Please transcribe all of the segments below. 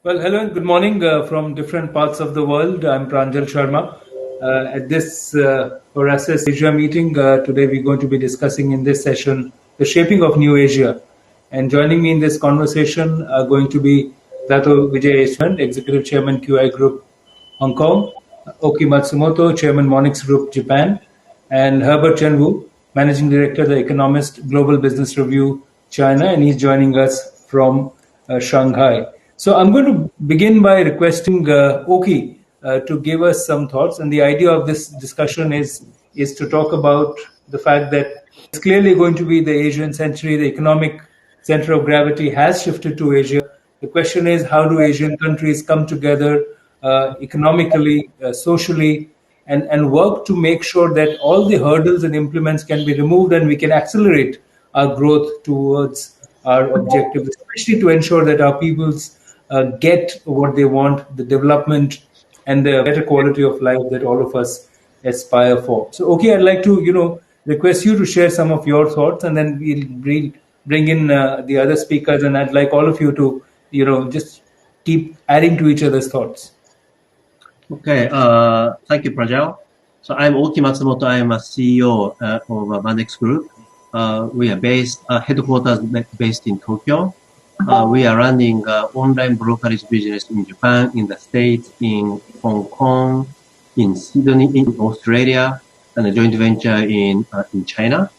Well, hello and good morning from different parts of the world. I'm Pranjal Sharma. At this Horasis Asia meeting, today we're going to be discussing in this session the shaping of New Asia. And joining me in this conversation are going to be Dato Vijay Eswaran, Executive Chairman QI Group Hong Kong, Oki Matsumoto, Chairman Monex Group Japan, and Herbert Chen, Managing Director, The Economist Global Business Review China, and he's joining us from Shanghai. So I'm going to begin by requesting Oki to give us some thoughts. And the idea of this discussion is to talk about the fact that it's clearly going to be the Asian century. The economic center of gravity has shifted to Asia. The question is, how do Asian countries come together economically, socially, and work to make sure that all the hurdles and impediments can be removed and we can accelerate our growth towards our objectives, especially to ensure that our peoples get what they want, the development and the better quality of life that all of us aspire for. So, okay, I'd like to, request you to share some of your thoughts, and then we'll bring in the other speakers, and I'd like all of you to, just keep adding to each other's thoughts. Okay, thank you, Pranjal. So I'm Oki Matsumoto. I'm a CEO of Monex Group. We are headquarters based in Tokyo. We are running online brokerage business in Japan, in the States, in Hong Kong, in Sydney, in Australia, and a joint venture in China.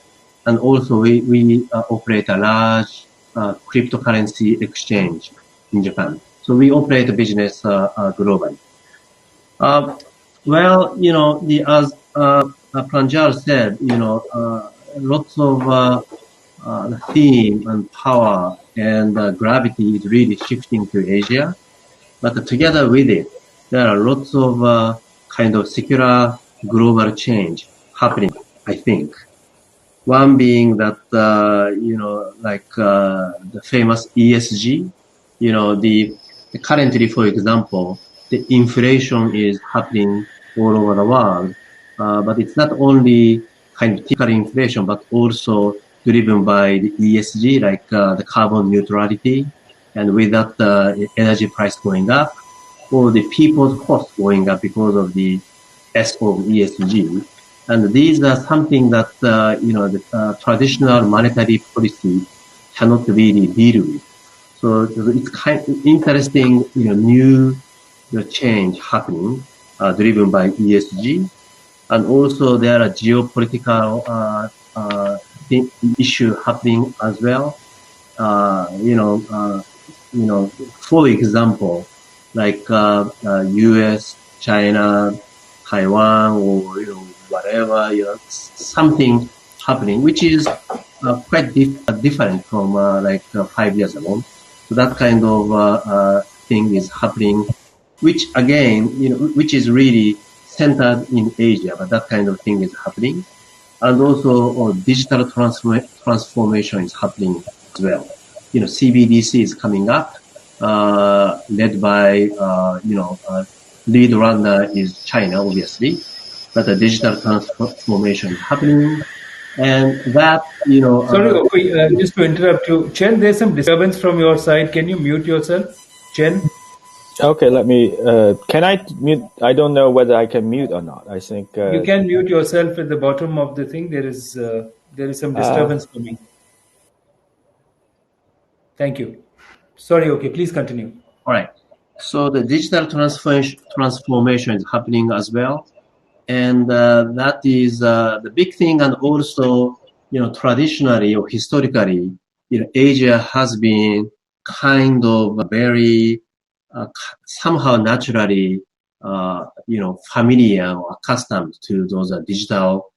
And also we operate a large cryptocurrency exchange in Japan. So we operate a business globally. Well, as Pranjal said, lots of the theme and power and gravity is really shifting to Asia. But together with it, there are lots of kind of secular global change happening, I think. One being that, the famous ESG, currently, for example, the inflation is happening all over the world. But it's not only kind of typical inflation, but also driven by the ESG, like the carbon neutrality, and with that, energy price going up, or the people's cost going up because of the S of ESG. And these are something that, the traditional monetary policy cannot really deal with. So it's kind of interesting, new change happening, driven by ESG. And also there are geopolitical, issue happening as well. For example, like, US, China, Taiwan, or, whatever, something happening, which is quite different from 5 years ago. So that kind of thing is happening, which again, which is really centered in Asia, but that kind of thing is happening. And also digital transformation is happening as well. CBDC is coming up, led by, lead runner is China, obviously, but the digital transformation is happening. And that, Sorry, just to interrupt you. Chen, there's some disturbance from your side. Can you mute yourself? Chen? Okay, let me. Can I mute? I don't know whether I can mute or not. I think You can mute yourself at the bottom of the thing. There is some disturbance coming. Thank you. Sorry, okay, please continue. All right. So the digital transformation is happening as well. And that is the big thing. And also, traditionally or historically, Asia has been kind of very somehow naturally, familiar or accustomed to those digital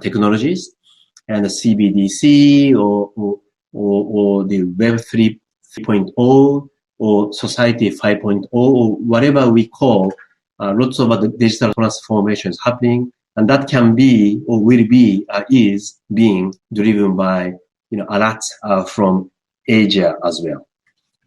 technologies, and the CBDC or the Web 3.0 or Society 5.0 or whatever we call, lots of the digital transformations happening, and that can be or will be is being driven by a lot from Asia as well.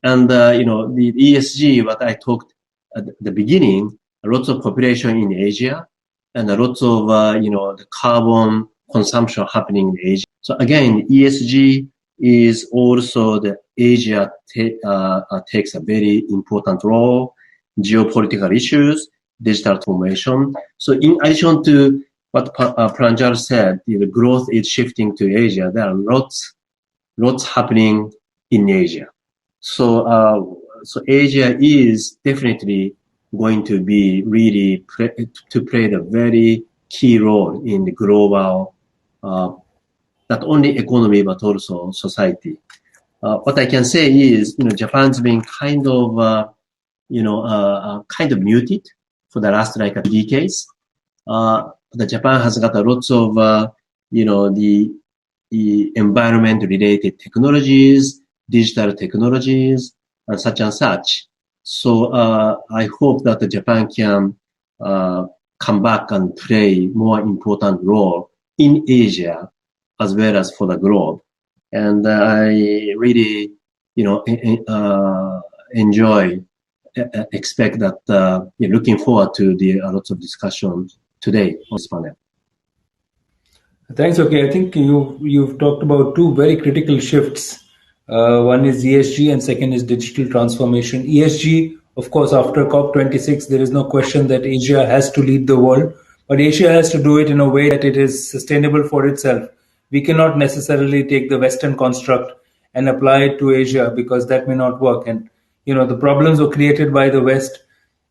And the ESG, what I talked at the beginning, lots of population in Asia, and lots of the carbon consumption happening in Asia. So again, ESG is also the Asia takes a very important role, geopolitical issues, digital transformation. So in addition to what Pranjal said, the growth is shifting to Asia. There are lots happening in Asia. So Asia is definitely going to be really to play the very key role in the global, not only economy but also society. What I can say is, Japan's been kind of muted for the last like a decades. The Japan has got lots of, the environment-related technologies, digital technologies, such and such. So I hope that Japan can come back and play more important role in Asia as well as for the globe. And I really, expect that, looking forward to the lots of discussions today on this panel. Thanks. Okay, I think you've talked about two very critical shifts. One is ESG and second is digital transformation. ESG, of course, after COP26, there is no question that Asia has to lead the world, but Asia has to do it in a way that it is sustainable for itself. We cannot necessarily take the Western construct and apply it to Asia because that may not work. And the problems were created by the West.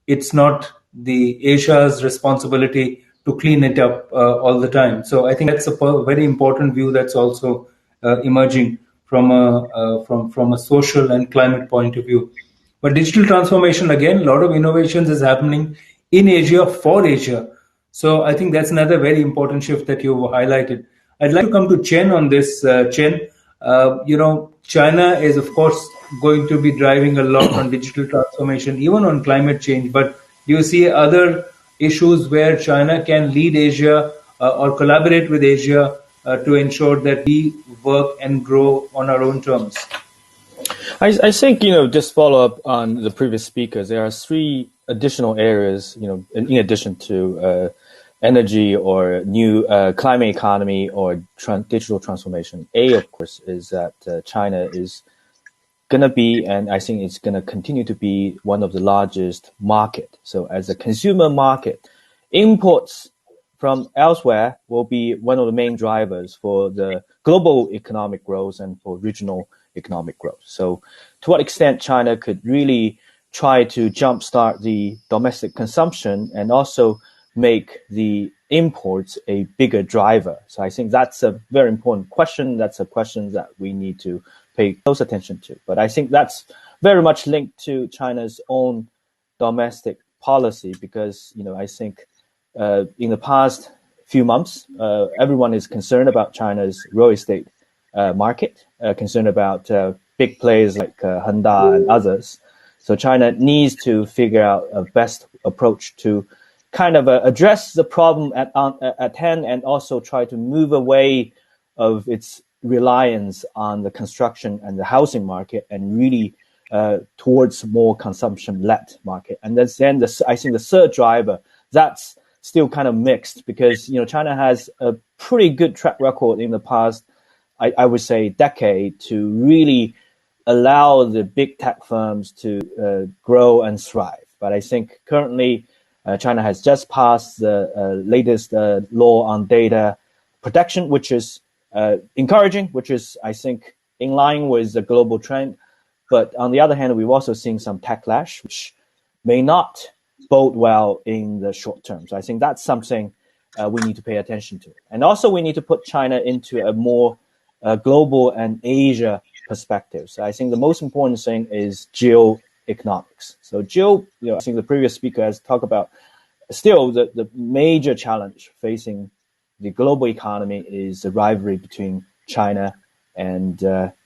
It's not the Asia's responsibility to clean it up all the time. So I think that's a very important view that's also emerging from a social and climate point of view. But digital transformation, again, a lot of innovations is happening in Asia for Asia. So I think that's another very important shift that you've highlighted. I'd like to come to Chen on this. Chen, China is, of course, going to be driving a lot on digital transformation, even on climate change. But do you see other issues where China can lead Asia or collaborate with Asia to ensure that we work and grow on our own terms? I think, just follow up on the previous speakers, there are three additional areas, in addition to energy or new climate economy or digital transformation. A, of course, is that China is going to be, and I think it's going to continue to be, one of the largest market. So as a consumer market, imports from elsewhere will be one of the main drivers for the global economic growth and for regional economic growth. So to what extent China could really try to jumpstart the domestic consumption and also make the imports a bigger driver. So I think that's a very important question. That's a question that we need to pay close attention to. But I think that's very much linked to China's own domestic policy because, I think in the past few months, everyone is concerned about China's real estate market, concerned about big players like Honda and others. So China needs to figure out a best approach to kind of address the problem at hand and also try to move away of its reliance on the construction and the housing market and really towards more consumption-led market. And then I think the third driver, that's still kind of mixed because, China has a pretty good track record in the past, I would say, decade to really allow the big tech firms to grow and thrive. But I think currently China has just passed the latest law on data protection, which is encouraging, which is, I think, in line with the global trend. But on the other hand, we've also seen some techlash, which may not bode well in the short term. So I think that's something we need to pay attention to. And also we need to put China into a more global and Asia perspective. So I think the most important thing is geoeconomics. So I think the previous speaker has talked about still the major challenge facing the global economy is the rivalry between China and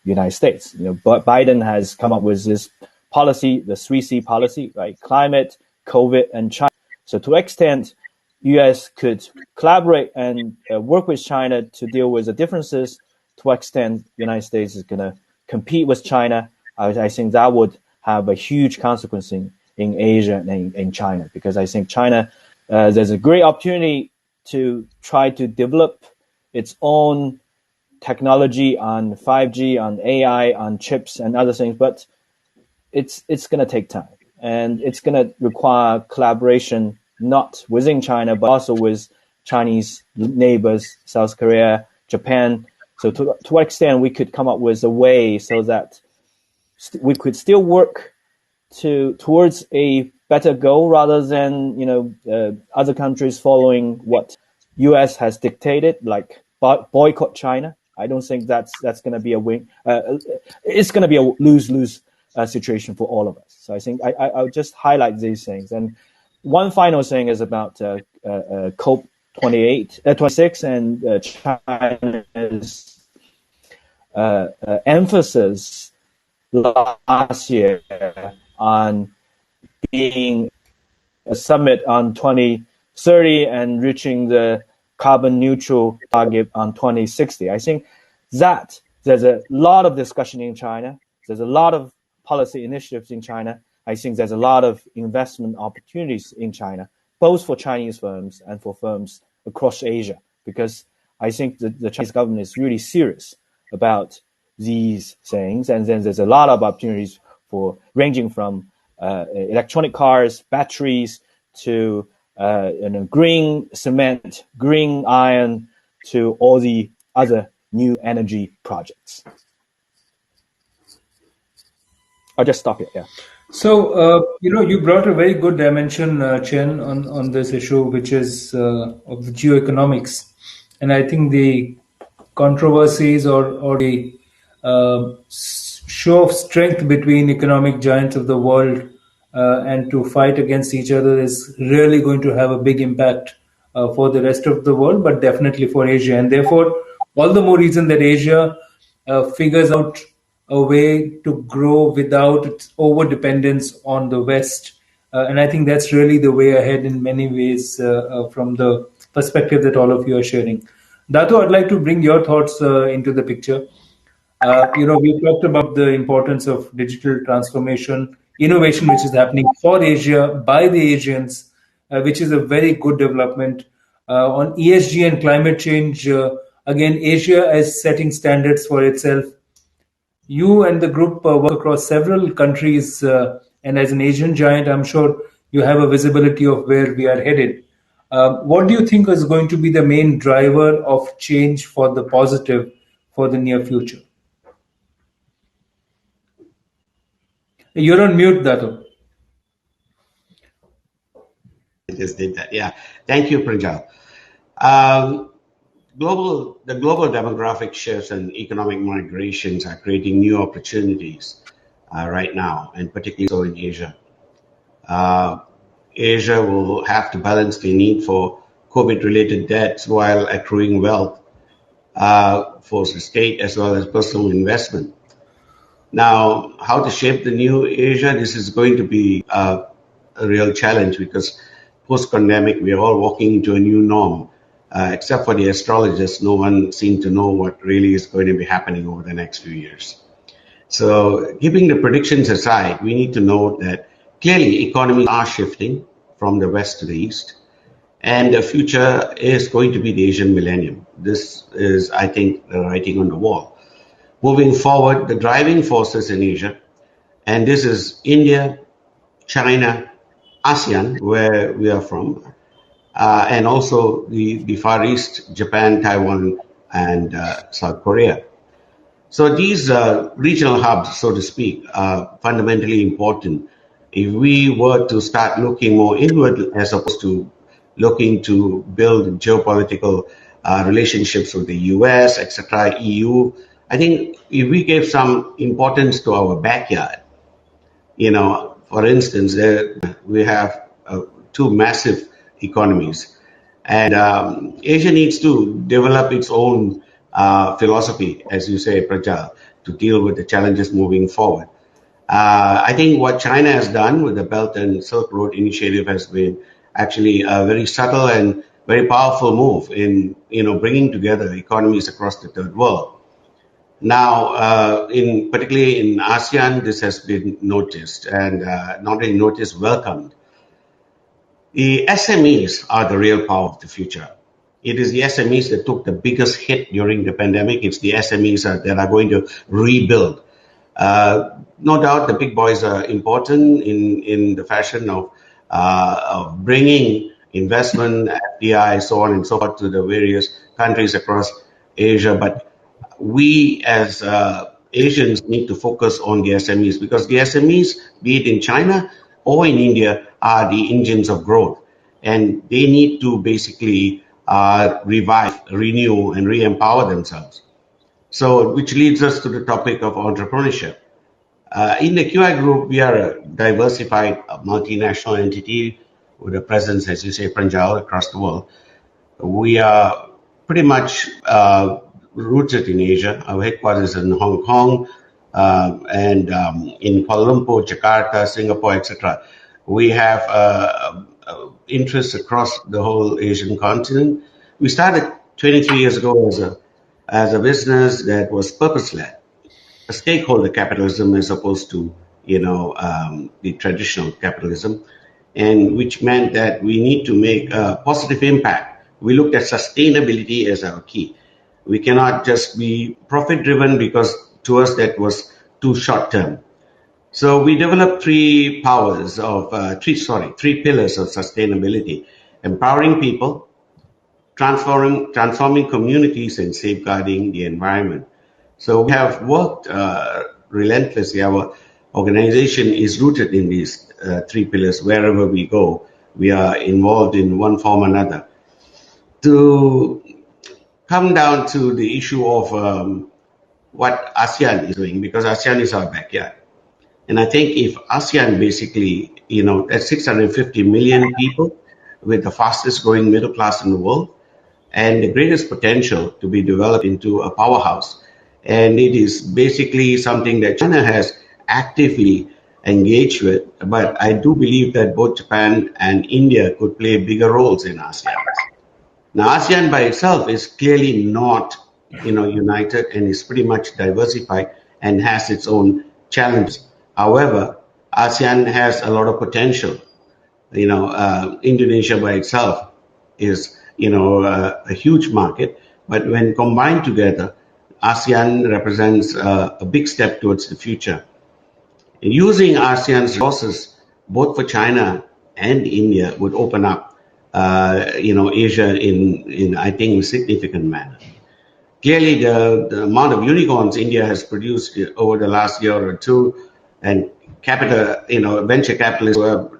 United States. But Biden has come up with this policy, the 3C policy, right? Climate, COVID, and China. So to extent U.S. could collaborate and work with China to deal with the differences, to what extent the United States is going to compete with China, I think that would have a huge consequence in Asia and in China, because I think China, there's a great opportunity to try to develop its own technology, on 5G, on AI, on chips and other things, but it's going to take time, and it's going to require collaboration not within China but also with Chinese neighbors, South Korea, Japan. So to what extent we could come up with a way so that we could still work towards a better goal rather than other countries following what U.S. has dictated, like boycott China. I don't think that's going to be a win. It's going to be a lose-lose situation for all of us. So I think I'll just highlight these things. And one final thing is about COP 26 and China's emphasis last year on being a summit on 2030 and reaching the carbon neutral target on 2060. I think that there's a lot of discussion in China. There's a lot of policy initiatives in China. I think there's a lot of investment opportunities in China, both for Chinese firms and for firms across Asia, because I think the Chinese government is really serious about these things. And then there's a lot of opportunities for ranging from electronic cars, batteries, to green cement, green iron, to all the other new energy projects. I'll just stop here. Yeah. So, you brought a very good dimension, Chen, on this issue, which is of the geoeconomics. And I think the controversies or the show of strength between economic giants of the world and to fight against each other is really going to have a big impact for the rest of the world, but definitely for Asia. And therefore, all the more reason that Asia figures out a way to grow without its over dependence on the West. And I think that's really the way ahead in many ways from the perspective that all of you are sharing. Dato, I'd like to bring your thoughts into the picture. We've talked about the importance of digital transformation, innovation, which is happening for Asia by the Asians, which is a very good development. On ESG and climate change, again, Asia is setting standards for itself. You and the group work across several countries, and as an Asian giant, I'm sure you have a visibility of where we are headed. What do you think is going to be the main driver of change for the positive for the near future? You're on mute, Dato. I just did that. Yeah. Thank you, Pranjal. The global demographic shifts and economic migrations are creating new opportunities right now, and particularly so in Asia. Asia will have to balance the need for COVID-related debts while accruing wealth for the state as well as personal investment. Now, how to shape the new Asia? This is going to be a real challenge because post-pandemic, we are all walking into a new norm. Except for the astrologers, no one seemed to know what really is going to be happening over the next few years. So, keeping the predictions aside, we need to note that clearly economies are shifting from the west to the east, and the future is going to be the Asian millennium. This is, I think, the writing on the wall. Moving forward, the driving forces in Asia, and this is India, China, ASEAN, where we are from, and also the Far East, Japan, Taiwan, and South Korea. So these regional hubs, so to speak, are fundamentally important. If we were to start looking more inward as opposed to looking to build geopolitical relationships with the US, etc., EU, I think if we gave some importance to our backyard, for instance, we have two massive economies. And Asia needs to develop its own philosophy, as you say, Pranjal, to deal with the challenges moving forward. I think what China has done with the Belt and Silk Road Initiative has been actually a very subtle and very powerful move in bringing together economies across the third world. Now, particularly in ASEAN, this has been noticed, and not only noticed, welcomed. The SMEs are the real power of the future. it is the SMEs that took the biggest hit during the pandemic. It's the SMEs that are going to rebuild. No doubt the big boys are important in the fashion of bringing investment, FDI, so on and so forth to the various countries across Asia. But we as Asians need to focus on the SMEs, because the SMEs, be it in China or in India, are the engines of growth. And they need to basically revive, renew, and re-empower themselves. So, which leads us to the topic of entrepreneurship. In the QI group, we are a diversified multinational entity with a presence, as you say, Pranjal, across the world. We are pretty much rooted in Asia. Our headquarters is in Hong Kong and in Kuala Lumpur, Jakarta, Singapore, etc. We have interests across the whole Asian continent. We started 23 years ago as a business that was purpose-led, a stakeholder capitalism as opposed to the traditional capitalism, and which meant that we need to make a positive impact. We looked at sustainability as our key. We cannot just be profit-driven, because to us that was too short-term. So we developed three pillars of sustainability: empowering people, transforming communities, and safeguarding the environment. So we have worked relentlessly. Our organization is rooted in these three pillars. Wherever we go, we are involved in one form or another. To come down to the issue of what ASEAN is doing, because ASEAN is our backyard. And I think if ASEAN basically, that's 650 million people with the fastest growing middle class in the world and the greatest potential to be developed into a powerhouse. And it is basically something that China has actively engaged with. But I do believe that both Japan and India could play bigger roles in ASEAN. Now, ASEAN by itself is clearly not, united, and is pretty much diversified and has its own challenges. However, ASEAN has a lot of potential. Indonesia by itself is, a huge market, but when combined together, ASEAN represents a big step towards the future. And using ASEAN's resources, both for China and India, would open up, Asia in I think, a significant manner. Clearly, the amount of unicorns India has produced over the last year or two, and venture capitalists were,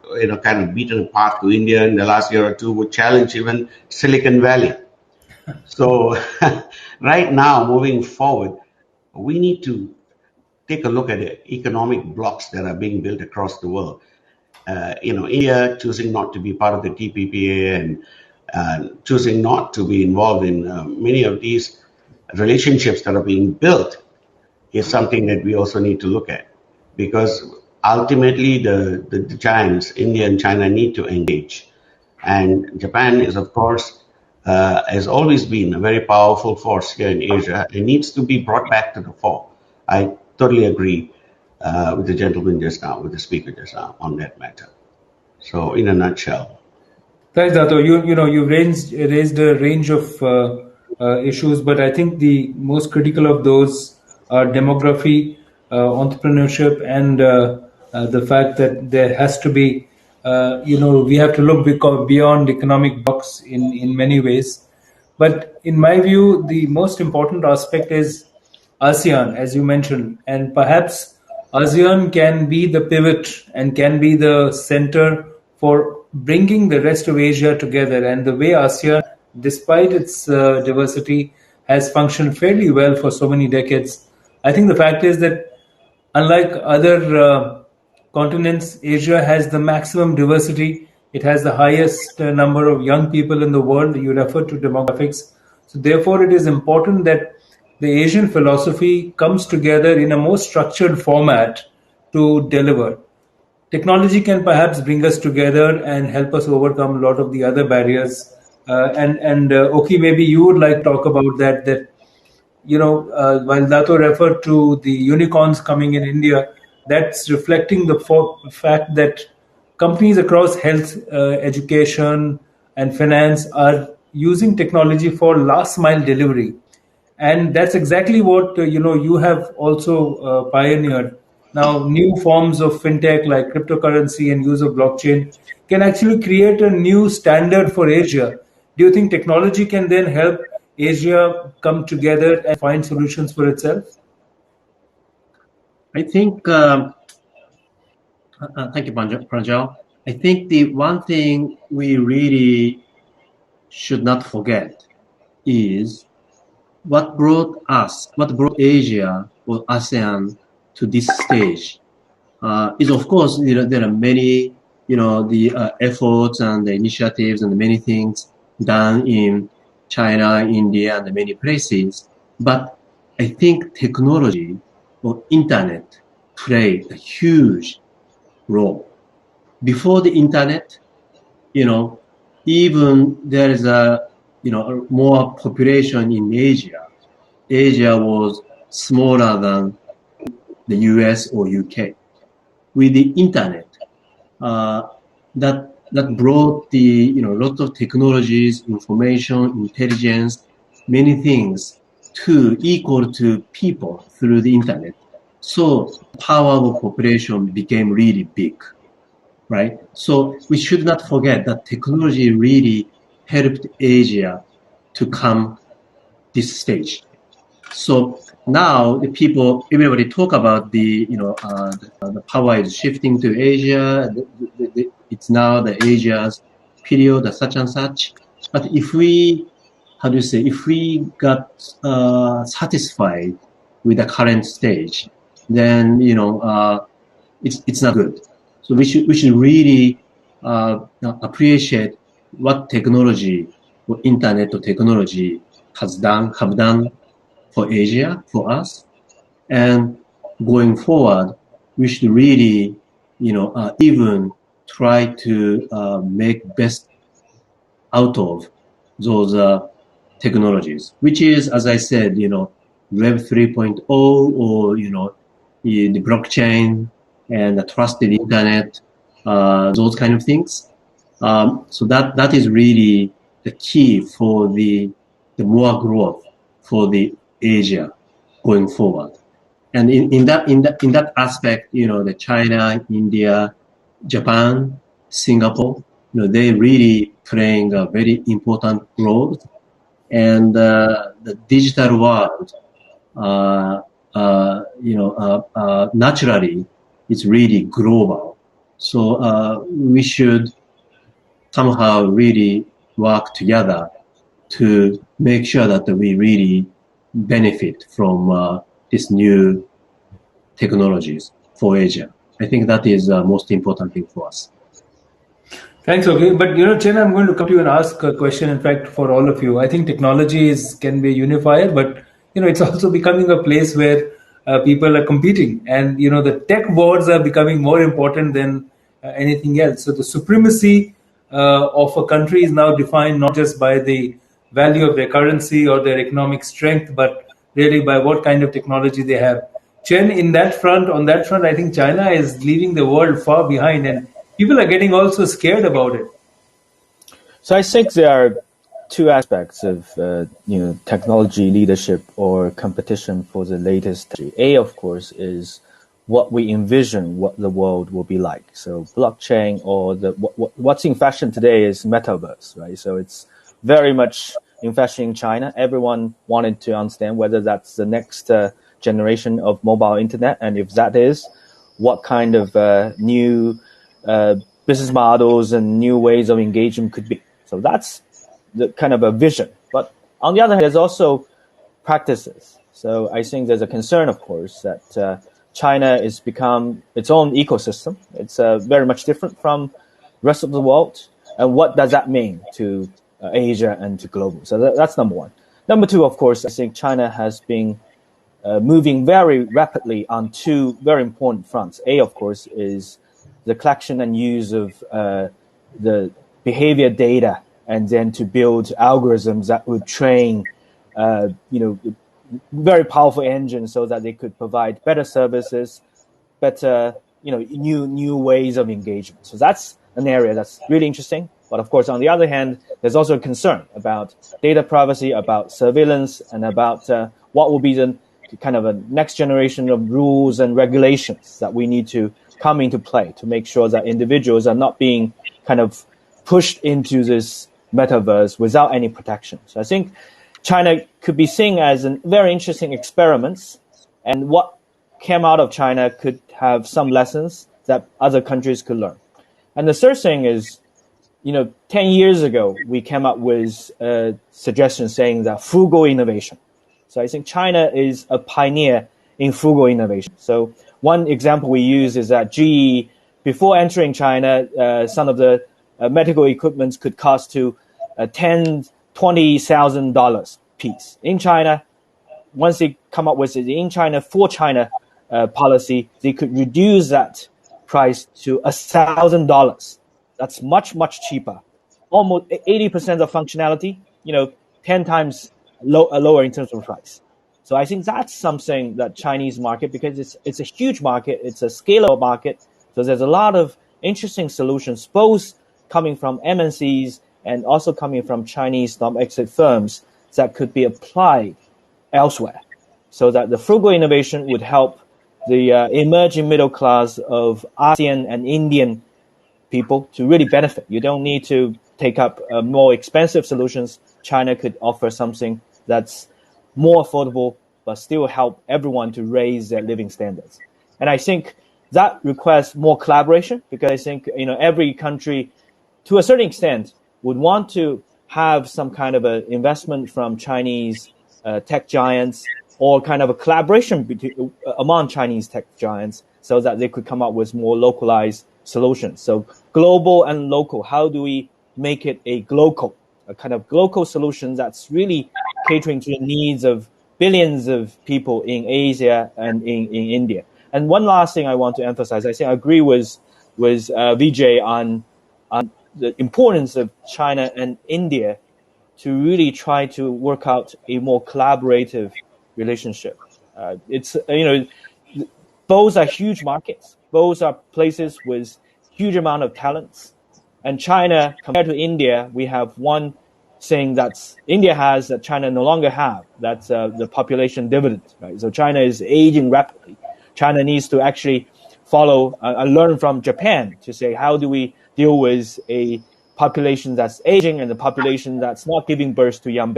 kind of beaten apart to India in the last year or two, would challenge even Silicon Valley. So right now, moving forward, we need to take a look at the economic blocks that are being built across the world. India choosing not to be part of the TPPA and choosing not to be involved in many of these relationships that are being built is something that we also need to look at, because ultimately the giants, India and China, need to engage. And Japan is, of course, has always been a very powerful force here in Asia. It needs to be brought back to the fore. I totally agree with the gentleman just now, with the speaker just now on that matter. So, in a nutshell. Thanks, Dato. You raised a range of issues, but I think the most critical of those are demography, entrepreneurship, and the fact that there has to be, we have to look beyond economic blocks in many ways. But in my view, the most important aspect is ASEAN, as you mentioned, and perhaps ASEAN can be the pivot and can be the center for bringing the rest of Asia together. And the way ASEAN, despite its diversity, has functioned fairly well for so many decades. I think the fact is that unlike other continents, Asia has the maximum diversity. It has the highest number of young people in the world. You refer to demographics. So therefore, it is important that the Asian philosophy comes together in a more structured format to deliver. Technology can perhaps bring us together and help us overcome a lot of the other barriers. Oki, maybe you would like to talk about that while Dato referred to the unicorns coming in India, that's reflecting the fact that companies across health, education, and finance are using technology for last mile delivery. And that's exactly what you have also pioneered. Now, new forms of fintech like cryptocurrency and use of blockchain can actually create a new standard for Asia. Do you think technology can then help Asia come together and find solutions for itself? I think, thank you, Pranjal. I think the one thing we really should not forget is what brought Asia or ASEAN to this stage. Is of course, there are many, the efforts and the initiatives and many things done in China, India, and many places. But I think technology or internet played a huge role. Before the internet, you know, even there is more population in Asia. Asia was smaller than the US or UK. With the internet, that brought the lot of technologies, information, intelligence, many things to equal to people through the internet. So power of population became really big, right? So we should not forget that technology really helped Asia to come this stage. So now everybody talk about the power is shifting to Asia. It's now the Asia's period, such and such. But if we got satisfied with the current stage, then it's not good. So we should really appreciate what technology or internet or technology have done for Asia, for us. And going forward, we should really, even try to make best out of those technologies, which is, as I said, Web 3.0 or, the blockchain and the trusted internet, those kind of things. So that is really the key for the more growth for the Asia going forward. And in that aspect, the China, India, Japan, Singapore, they really playing a very important role. And the digital world, naturally, it's really global. So we should somehow really work together to make sure that we really benefit from these new technologies for Asia. I think that is the most important thing for us. Thanks, okay. But Chen, I'm going to come to you and ask a question, in fact, for all of you. I think technology can be a unifier, but it's also becoming a place where people are competing. And the tech wars are becoming more important than anything else. So the supremacy of a country is now defined not just by the value of their currency or their economic strength, but really by what kind of technology they have. Chen, on that front, I think China is leaving the world far behind, and people are getting also scared about it. So I think there are two aspects of technology leadership or competition for the latest. A, of course, is what we envision what the world will be like. So blockchain or what's in fashion today is metaverse, right? So it's very much in fashion in China. Everyone wanted to understand whether that's the next generation of mobile internet, and if that is, what kind of new business models and new ways of engagement could be. So that's the kind of a vision. But on the other hand, there's also practices. So I think there's a concern, of course, that China has become its own ecosystem. It's very much different from the rest of the world. And what does that mean to Asia and to global? So that's number one. Number two, of course, I think China has been moving very rapidly on two very important fronts. A, of course, is the collection and use of the behavior data, and then to build algorithms that would train, very powerful engines so that they could provide better services, better, new ways of engagement. So that's an area that's really interesting. But of course, on the other hand, there's also a concern about data privacy, about surveillance, and about what will be the kind of a next generation of rules and regulations that we need to come into play to make sure that individuals are not being kind of pushed into this metaverse without any protection. So I think China could be seen as a very interesting experiment, and what came out of China could have some lessons that other countries could learn. And the third thing is, 10 years ago, we came up with a suggestion saying that frugal innovation. So I think China is a pioneer in frugal innovation. So one example we use is that GE, before entering China, some of the medical equipment could cost to $10,000, $20,000 piece. In China, once they come up with the in China for China policy, they could reduce that price to $1,000. That's much, much cheaper. Almost 80% of functionality, 10 times lower in terms of price. So I think that's something that Chinese market, because it's a huge market, it's a scalable market. So there's a lot of interesting solutions, both coming from MNCs and also coming from Chinese non-exit firms that could be applied elsewhere, so that the frugal innovation would help the emerging middle class of ASEAN and Indian people to really benefit. You don't need to take up more expensive solutions. China could offer something that's more affordable, but still help everyone to raise their living standards. And I think that requires more collaboration, because I think every country, to a certain extent, would want to have some kind of an investment from Chinese tech giants, or kind of a collaboration among Chinese tech giants, so that they could come up with more localized solutions. So global and local, how do we make it a kind of global solution that's really catering to the needs of billions of people in Asia and in India? And one last thing I want to emphasize, I think I agree with Vijay on the importance of China and India to really try to work out a more collaborative relationship. It's both are huge markets, both are places with huge amount of talents. And China, compared to India, we have one thing that India has that China no longer have. That's the population dividend, right? So China is aging rapidly. China needs to actually follow and learn from Japan to say, how do we deal with a population that's aging and the population that's not giving birth to young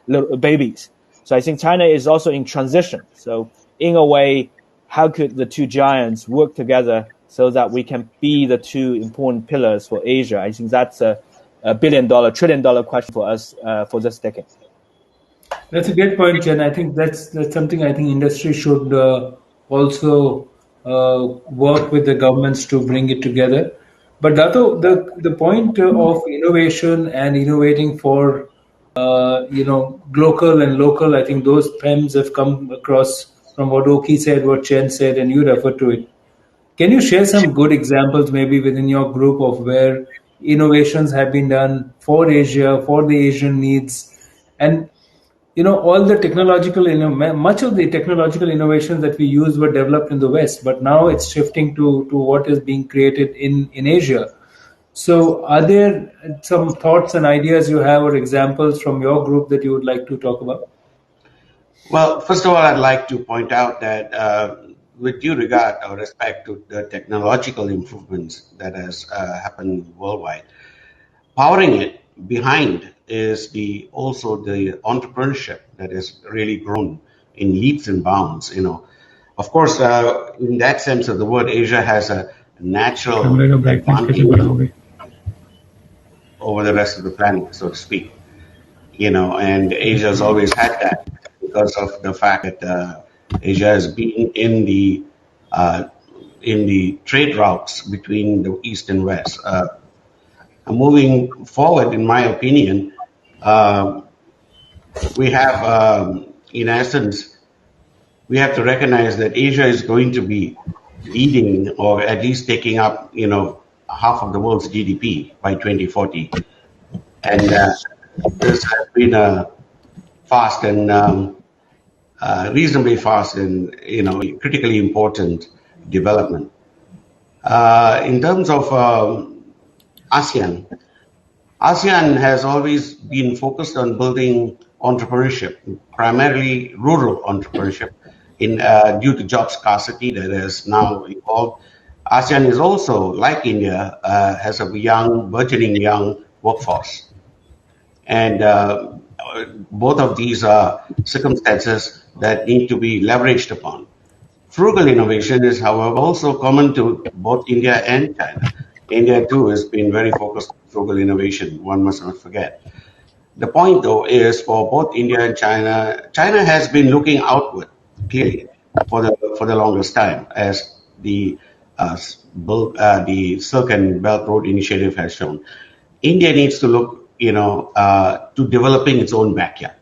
little babies? So I think China is also in transition. So in a way, how could the two giants work together so that we can be the two important pillars for Asia? I think that's a $1 billion, $1 trillion question for us for this decade. That's a great point, Chen. I think that's something I think industry should also work with the governments to bring it together. But Dato, the point of innovation and innovating for global and local, I think those themes have come across from what Oki said, what Chen said, and you referred to it. Can you share some good examples maybe within your group of where innovations have been done for Asia, for the Asian needs? And all the much of the technological innovations that we use were developed in the West, but now it's shifting to what is being created in Asia. So are there some thoughts and ideas you have or examples from your group that you would like to talk about? Well, first of all, I'd like to point out that with due regard or respect to the technological improvements that has happened worldwide, powering it behind is also the entrepreneurship that has really grown in leaps and bounds. Of course, in that sense of the word, Asia has a natural advantage over the rest of the planet, so to speak. And Asia has always had that because of the fact that Asia has been in the trade routes between the East and West. Moving forward, in my opinion, we have, in essence, we have to recognize that Asia is going to be leading, or at least taking up, half of the world's GDP by 2040. And this has been a fast and reasonably fast and critically important development. In terms of ASEAN, ASEAN has always been focused on building entrepreneurship, primarily rural entrepreneurship, due to job scarcity that has now evolved. ASEAN is also, like India, has a burgeoning young workforce. And both of these are circumstances that need to be leveraged upon. Frugal innovation is, however, also common to both India and China. India, too, has been very focused on frugal innovation, one must not forget. The point, though, is for both India and China, China has been looking outward, clearly, for the longest time, as the Silk and Belt Road Initiative has shown. India needs to look, to developing its own backyard,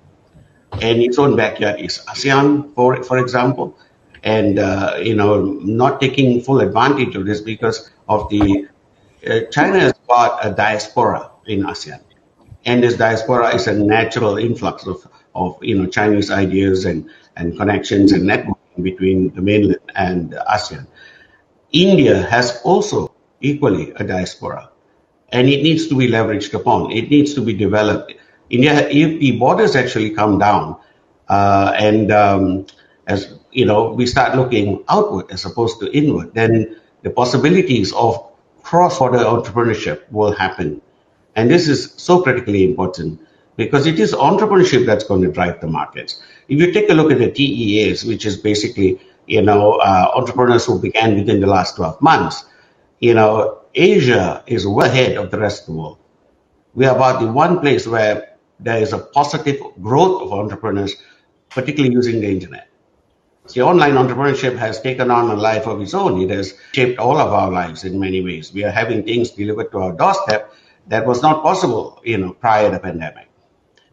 and its own backyard is ASEAN, for example, and not taking full advantage of this because of the China has got a diaspora in ASEAN, and this diaspora is a natural influx of Chinese ideas and connections and networking between the mainland and ASEAN. India has also equally a diaspora, and it needs to be leveraged upon. It needs to be developed. India, if the borders actually come down, as we start looking outward as opposed to inward, then the possibilities of cross-border entrepreneurship will happen. And this is so critically important because it is entrepreneurship that's going to drive the markets. If you take a look at the TEAs, which is basically, entrepreneurs who began within the last 12 months, Asia is well ahead of the rest of the world. We are about the one place where there is a positive growth of entrepreneurs, particularly using the internet. See, online entrepreneurship has taken on a life of its own. It has shaped all of our lives in many ways. We are having things delivered to our doorstep that was not possible, prior to the pandemic.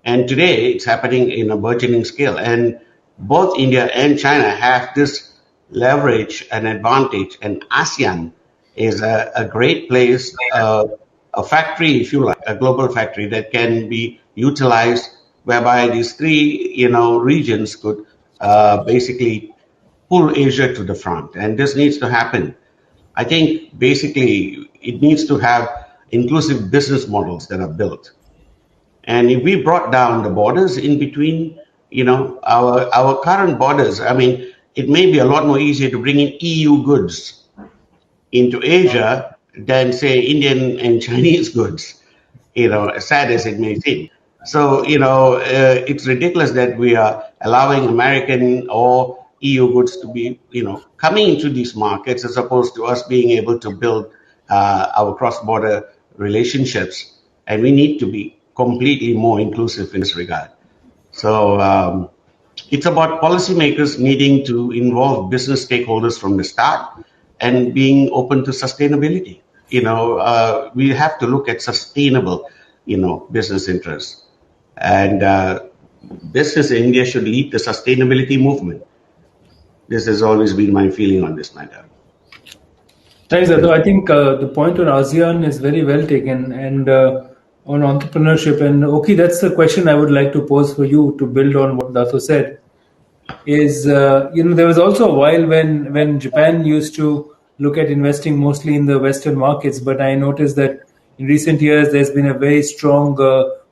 And today it's happening in a burgeoning scale. And both India and China have this leverage and advantage. And ASEAN is a great place, a factory, if you like, a global factory that can be utilized, whereby these three, regions could basically pull Asia to the front. And this needs to happen. I think basically it needs to have inclusive business models that are built. And if we brought down the borders in between, our current borders, it may be a lot more easier to bring in EU goods into Asia than, say, Indian and Chinese goods, as sad as it may seem. So, it's ridiculous that we are allowing American or EU goods to be, coming into these markets as opposed to us being able to build our cross-border relationships. And we need to be completely more inclusive in this regard. So it's about policymakers needing to involve business stakeholders from the start and being open to sustainability. We have to look at sustainable, business interests. And business in India should lead the sustainability movement. This has always been my feeling on this matter. Thanks, Dato. I think the point on ASEAN is very well taken, and on entrepreneurship. And okay, that's the question I would like to pose for you to build on what Dato said. Is there was also a while when Japan used to look at investing mostly in the Western markets, but I noticed that in recent years there's been a very strong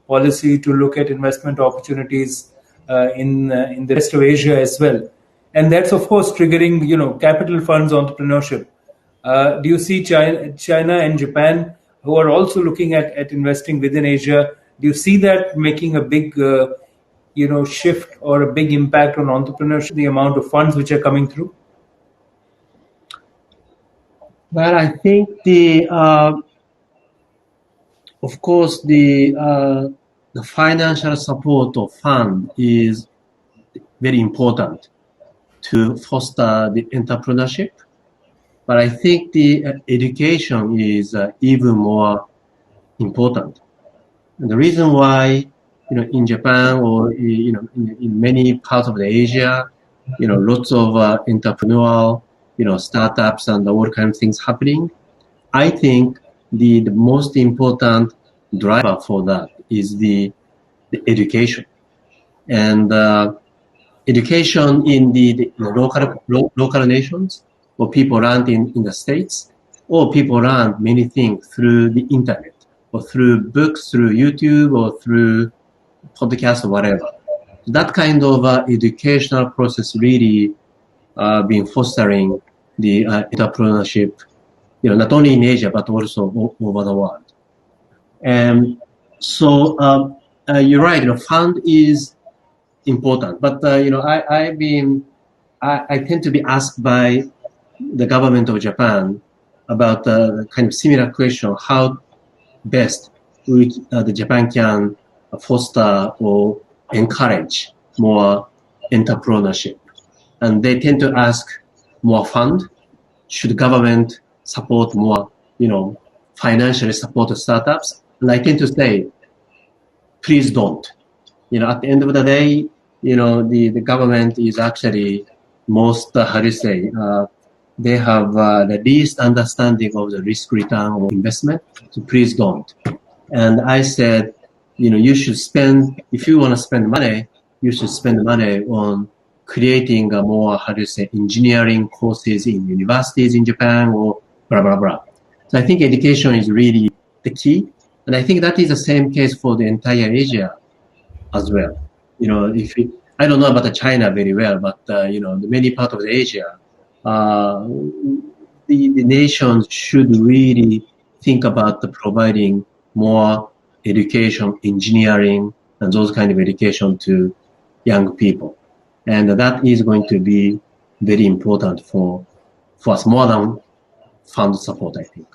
policy to look at investment opportunities in the rest of Asia as well, and that's of course triggering capital funds entrepreneurship. Do you see China and Japan, who are also looking at investing within Asia, do you see that making a big shift or a big impact on entrepreneurship, the amount of funds which are coming through? Well, I think of course, the financial support of fund is very important to foster the entrepreneurship. But I think the education is even more important. And the reason why, in Japan or, in many parts of Asia, lots of entrepreneurial, startups and all kinds of things happening. I think the most important driver for that is the education. And education in the local nations, or people learn in the States, or people learn many things through the internet. or through books, through YouTube, or through podcast or whatever. That kind of educational process really been fostering the entrepreneurship, not only in Asia but also over the world. And so you're right. Fund is important, but I tend to be asked by the government of Japan about the kind of similar question: how best the Japan can foster or encourage more entrepreneurship, and they tend to ask more fund. Should government support more, financially support startups? And I tend to say, please don't. At the end of the day, the government is actually most, they have the least understanding of the risk return of investment. So please don't. And I said, you should spend, if you want to spend money, you should spend money on creating a more, engineering courses in universities in Japan or blah, blah, blah. So I think education is really the key. And I think that is the same case for the entire Asia as well. I don't know about China very well, but, the many parts of Asia, the nations should really think about providing more education, engineering, and those kind of education to young people. And that is going to be very important for us, more than fund support, I think.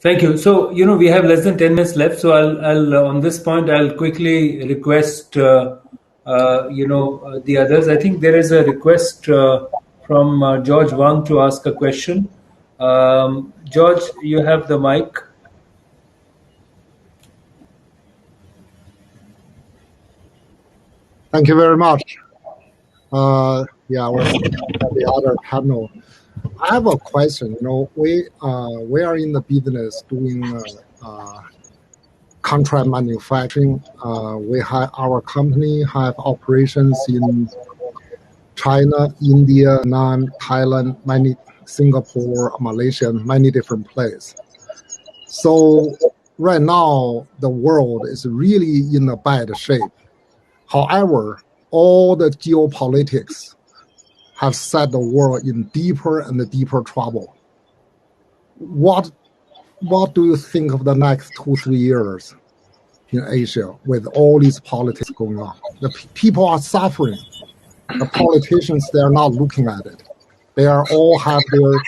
Thank you. So, we have less than 10 minutes left. So I'll on this point, I'll quickly request, the others. I think there is a request from George Wang to ask a question. George, you have the mic. Thank you very much. We're the other panel. I have a question. We are in the business doing contract manufacturing. Our company have operations in China, India, Vietnam, Thailand, Singapore, Malaysia, many different places. So right now, the world is really in a bad shape. However, all the geopolitics have set the world in deeper and deeper trouble. What do you think of the next 2-3 years in Asia with all these politics going on? The people are suffering. The politicians, they are not looking at it. They are all have their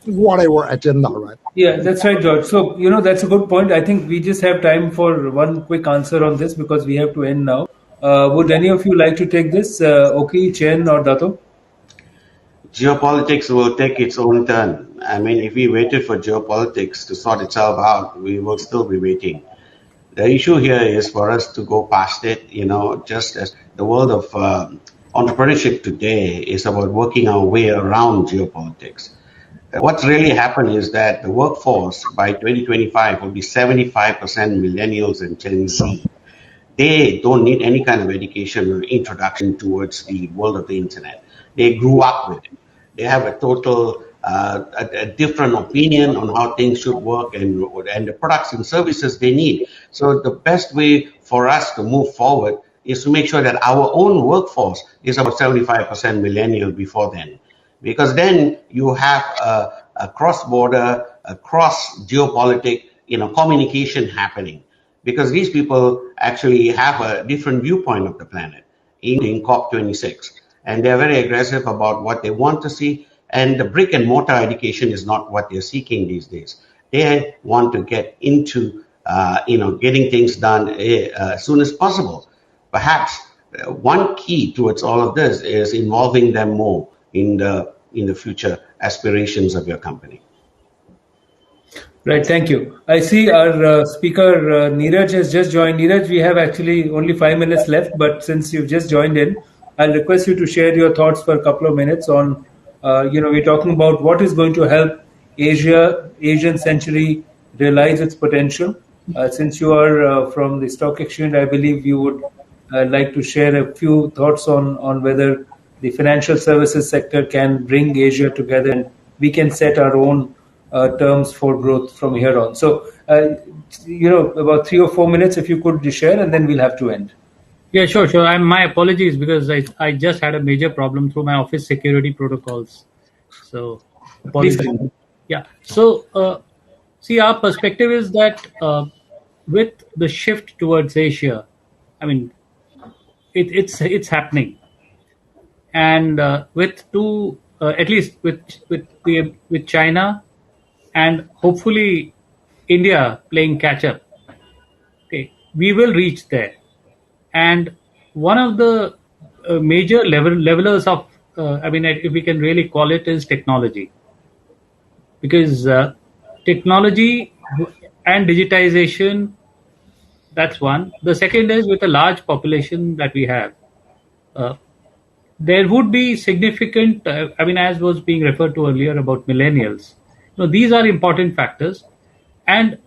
whatever agenda, right? Yeah, that's right, George. So, that's a good point. I think we just have time for one quick answer on this because we have to end now. Would any of you like to take this? Oki, Chen, or Dato? Geopolitics will take its own turn. I mean, if we waited for geopolitics to sort itself out, we will still be waiting. The issue here is for us to go past it, just as the world of entrepreneurship today is about working our way around geopolitics. What's really happened is that the workforce by 2025 will be 75% millennials and Gen Z. They don't need any kind of education or introduction towards the world of the internet. They grew up with it. They have a total, a different opinion on how things should work and the products and services they need. So the best way for us to move forward is to make sure that our own workforce is about 75% millennial before then. Because then you have a cross-border, a cross-geopolitic, communication happening. Because these people actually have a different viewpoint of the planet in COP26. And they're very aggressive about what they want to see. And the brick and mortar education is not what they're seeking these days. They want to get into, getting things done as soon as possible. Perhaps one key towards all of this is involving them more in the future aspirations of your company. Right, thank you. I see our speaker Neeraj has just joined. Neeraj, we have actually only 5 minutes left, but since you've just joined in, I'll request you to share your thoughts for a couple of minutes on, we're talking about what is going to help Asian century realize its potential. Since you are from the stock exchange, I believe you would like to share a few thoughts on whether the financial services sector can bring Asia together and we can set our own terms for growth from here on. So, about 3 or 4 minutes, if you could share, and then we'll have to end. Yeah, sure. My apologies because I just had a major problem through my office security protocols. So, Please apologies. continue. Yeah. So, see, our perspective is that with the shift towards Asia, I mean, it's happening, and at least with China, and hopefully India playing catch up. Okay, we will reach there, and one of the major levelers of, if we can really call it, is technology, because technology and digitization, that's one. The second is, with a large population that we have, there would be significant, as was being referred to earlier about millennials. These are important factors, and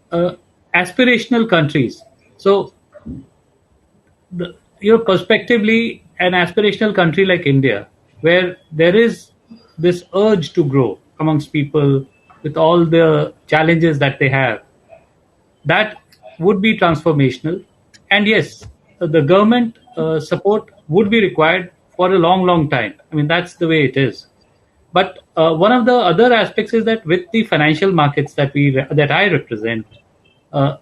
aspirational countries. So, prospectively, an aspirational country like India, where there is this urge to grow amongst people with all the challenges that they have, that would be transformational. And yes, the government support would be required for a long time. That's the way it is. But one of the other aspects is that with the financial markets that I represent, that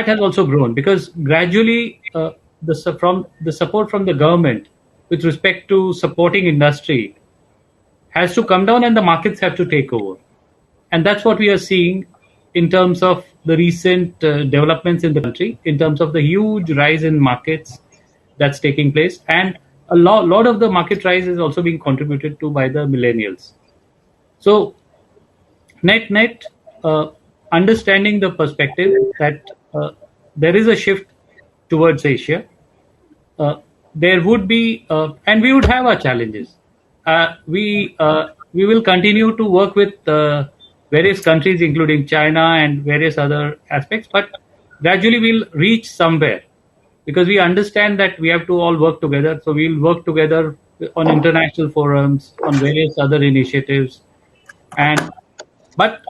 has also grown, because gradually the support from the government with respect to supporting industry has to come down, and the markets have to take over. And that's what we are seeing in terms of the recent developments in the country, in terms of the huge rise in markets that's taking place. And a lot of the market rise is also being contributed to by the millennials. So, net, understanding the perspective that there is a shift towards Asia, there would be, and we would have our challenges. We will continue to work with various countries, including China and various other aspects, but gradually we'll reach somewhere, because we understand that we have to all work together. So we'll work together on international forums, on various other initiatives, but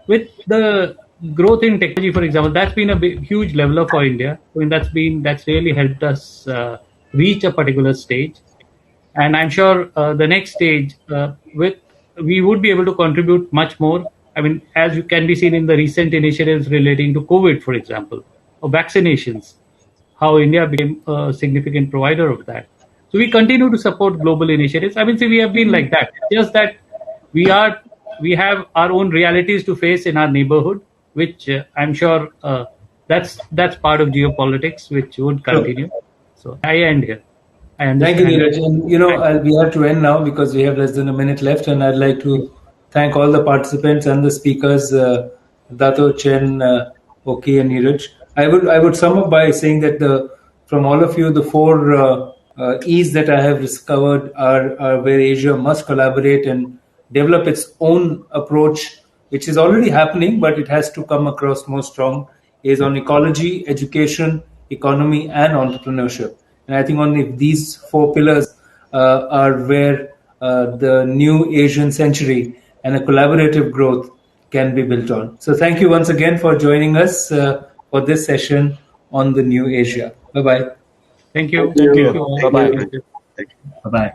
with the growth in technology, for example, that's been a huge leveler for India. That's really helped us reach a particular stage, and I'm sure the next stage we would be able to contribute much more. As you can be seen in the recent initiatives relating to COVID, for example, or vaccinations, how India became a significant provider of that. So we continue to support global initiatives. See, we have been like that. Just that we have our own realities to face in our neighborhood, which I'm sure that's part of geopolitics, which would continue. So I end here. I understand. Thank you, Neeraj. And we have to end now because we have less than a minute left, and I'd like to thank all the participants and the speakers, Dato, Chen, Oki, and Neeraj. I would sum up by saying that from all of you, the four E's that I have discovered are where Asia must collaborate and develop its own approach, which is already happening, but it has to come across more strong, is on ecology, education, economy, and entrepreneurship. And I think only these four pillars are where the new Asian century and a collaborative growth can be built on. So thank you once again for joining us for this session on the new Asia. Bye-bye. Thank you. Thank you. Bye-bye. Bye-bye.